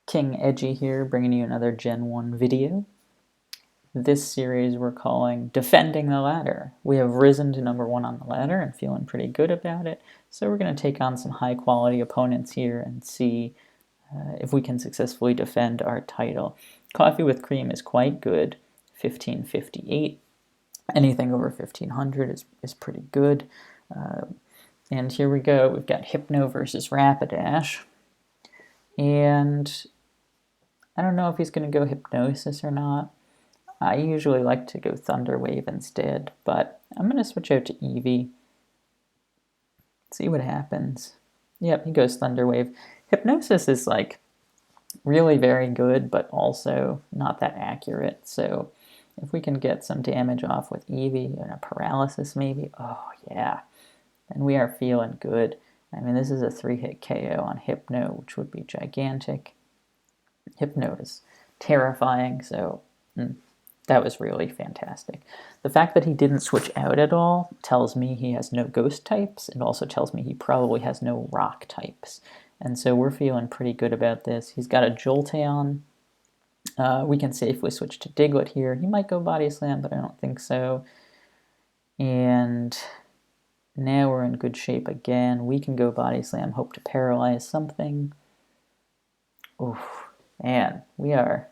King Edgy here, bringing you another Gen 1 video. This series we're calling Defending the Ladder. We have risen to number 1 on the ladder and feeling pretty good about it, so we're going to take on some high-quality opponents here and see if we can successfully defend our title. Coffee with cream is quite good, 1558. Anything over 1500 is pretty good. And here we go, we've got Hypno versus Rapidash. And I don't know if he's going to go Hypnosis or not. I usually like to go Thunder Wave instead, but I'm going to switch out to Eevee. See what happens. Yep, he goes Thunder Wave. Hypnosis is like really very good, but also not that accurate. So if we can get some damage off with Eevee and a Paralysis maybe, oh yeah, then we are feeling good. I mean, this is a 3-hit KO on Hypno, which would be gigantic. Hypno is terrifying, so that was really fantastic. The fact that he didn't switch out at all tells me he has no ghost types. It also tells me he probably has no rock types. And so we're feeling pretty good about this. He's got a Jolteon. We can safely switch to Diglett here. He might go Body Slam, but I don't think so. And now we're in good shape again. We can go Body Slam, hope to paralyze something. Oof, man, we are...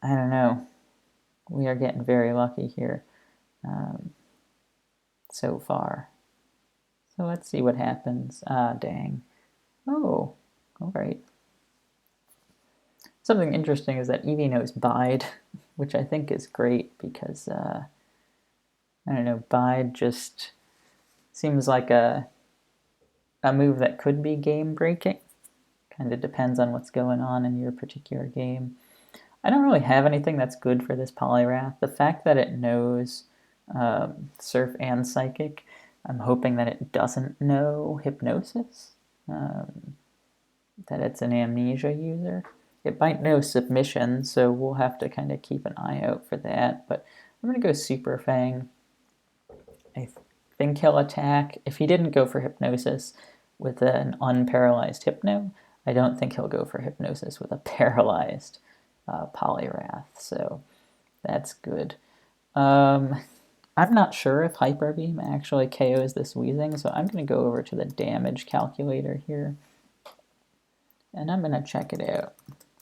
I don't know. We are getting very lucky here so far. So let's see what happens. Ah, dang. Oh, all right. Something interesting is that Eevee knows Bide, which I think is great because, I don't know, Bide just seems like a move that could be game-breaking. Kind of depends on what's going on in your particular game. I don't really have anything that's good for this Poliwrath. The fact that it knows Surf and Psychic, I'm hoping that it doesn't know Hypnosis, that it's an Amnesia user. It might know Submission, so we'll have to kind of keep an eye out for that. But I'm going to go Super Fang. I think he'll attack. If he didn't go for Hypnosis with an unparalyzed Hypno, I don't think he'll go for Hypnosis with a paralyzed Poliwrath, so that's good. I'm not sure if Hyper Beam actually KOs this Weezing, so I'm going to go over to the damage calculator here, and I'm going to check it out.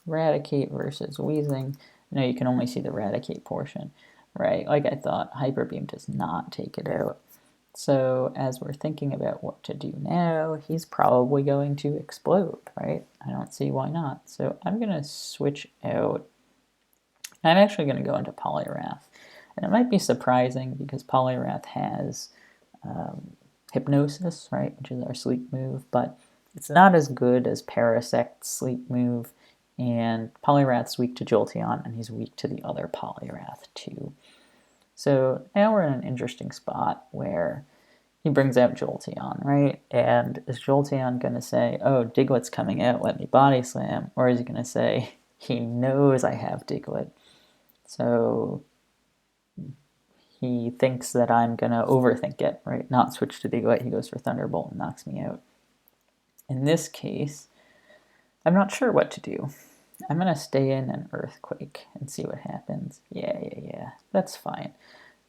Raticate versus Weezing. No, you can only see the Raticate portion, right? Like I thought, Hyper Beam does not take it out. So as we're thinking about what to do now, he's probably going to explode, right? I don't see why not. So I'm going to switch out. I'm actually going to go into Poliwrath. And it might be surprising because Poliwrath has Hypnosis, right, which is our sleep move, but it's not as good as Parasect's sleep move, and Poliwrath's weak to Jolteon, and he's weak to the other Poliwrath too. So now we're in an interesting spot where he brings out Jolteon, right? And is Jolteon going to say, oh, Diglett's coming out, let me Body Slam? Or is he going to say, he knows I have Diglett, so he thinks that I'm going to overthink it, right? Not switch to Diglett, he goes for Thunderbolt and knocks me out. In this case, I'm not sure what to do. I'm going to stay in an Earthquake and see what happens. Yeah, that's fine.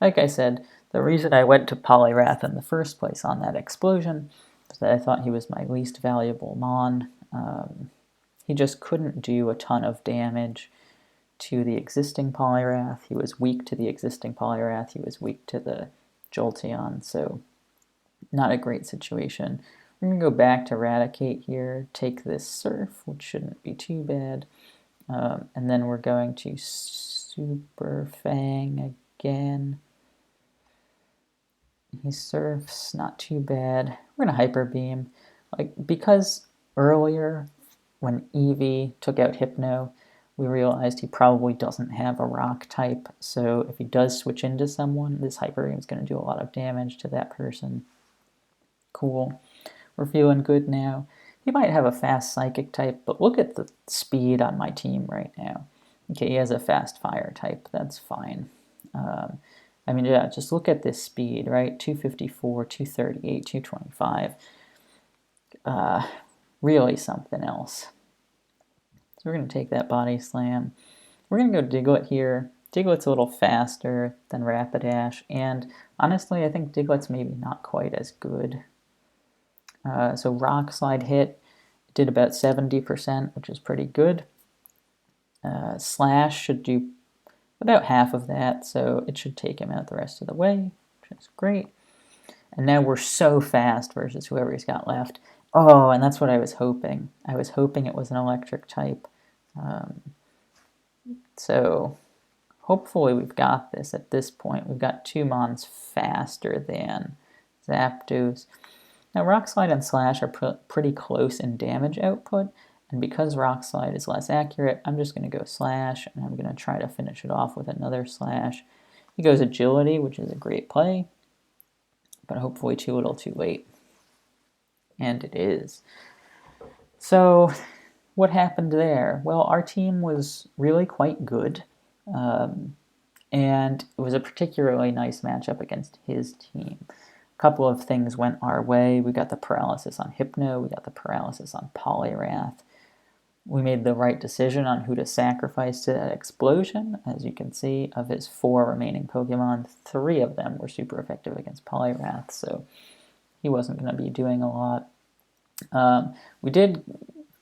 Like I said, the reason I went to Poliwrath in the first place on that explosion was that I thought he was my least valuable Mon. He just couldn't do a ton of damage to the existing Poliwrath. He was weak to the existing Poliwrath. He was weak to the Jolteon, so not a great situation. We're going to go back to Raticate here, take this Surf, which shouldn't be too bad, and then we're going to Super Fang again. He surfs, not too bad. We're going to Hyper Beam. Because earlier, when Eevee took out Hypno, we realized he probably doesn't have a rock type, so if he does switch into someone, this Hyper Beam is going to do a lot of damage to that person. Cool. We're feeling good now. He might have a fast Psychic type, but look at the speed on my team right now. Okay, he has a fast Fire type. That's fine. I mean, yeah, just look at this speed, right? 254, 238, 225. Really something else. we're going to take that body slam. We're going to go Diglett here. Diglett's a little faster than Rapidash, and honestly, I think Diglett's maybe not quite as good. So Rock Slide hit, did about 70%, which is pretty good. Slash should do about half of that, so it should take him out the rest of the way, which is great. And now we're so fast versus whoever he's got left. Oh, and that's what I was hoping. I was hoping it was an electric type. So hopefully we've got this at this point. We've got two Mons faster than Zapdos. Now Rock Slide and Slash are pretty close in damage output, and because Rock Slide is less accurate, I'm just going to go Slash, and I'm going to try to finish it off with another Slash. He goes Agility, which is a great play, but hopefully too little too late. And it is. So what happened there? Well, our team was really quite good, and it was a particularly nice matchup against his team. A couple of things went our way. We got the paralysis on Hypno, we got the paralysis on Poliwrath. We made the right decision on who to sacrifice to that explosion. As you can see, of his 4 remaining Pokemon, 3 of them were super effective against Poliwrath, so he wasn't going to be doing a lot. We did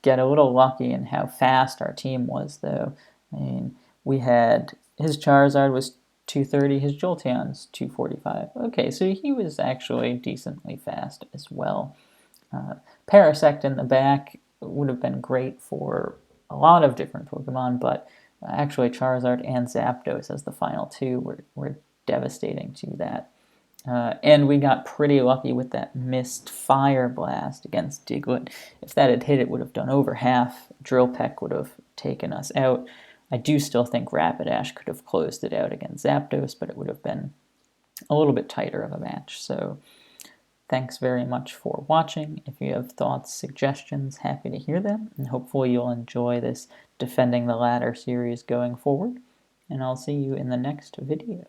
get a little lucky in how fast our team was, though. I mean, we had his Charizard was 230, his Jolteon's 245. Okay, so he was actually decently fast as well. Parasect in the back would have been great for a lot of different Pokemon, but actually Charizard and Zapdos as the final 2 were devastating to that. And we got pretty lucky with that missed Fire Blast against Diglett. If that had hit, it would have done over half. Drill Peck would have taken us out. I do still think Rapidash could have closed it out against Zapdos, but it would have been a little bit tighter of a match. So thanks very much for watching. If you have thoughts, suggestions, happy to hear them. And hopefully you'll enjoy this Defending the Ladder series going forward. And I'll see you in the next video.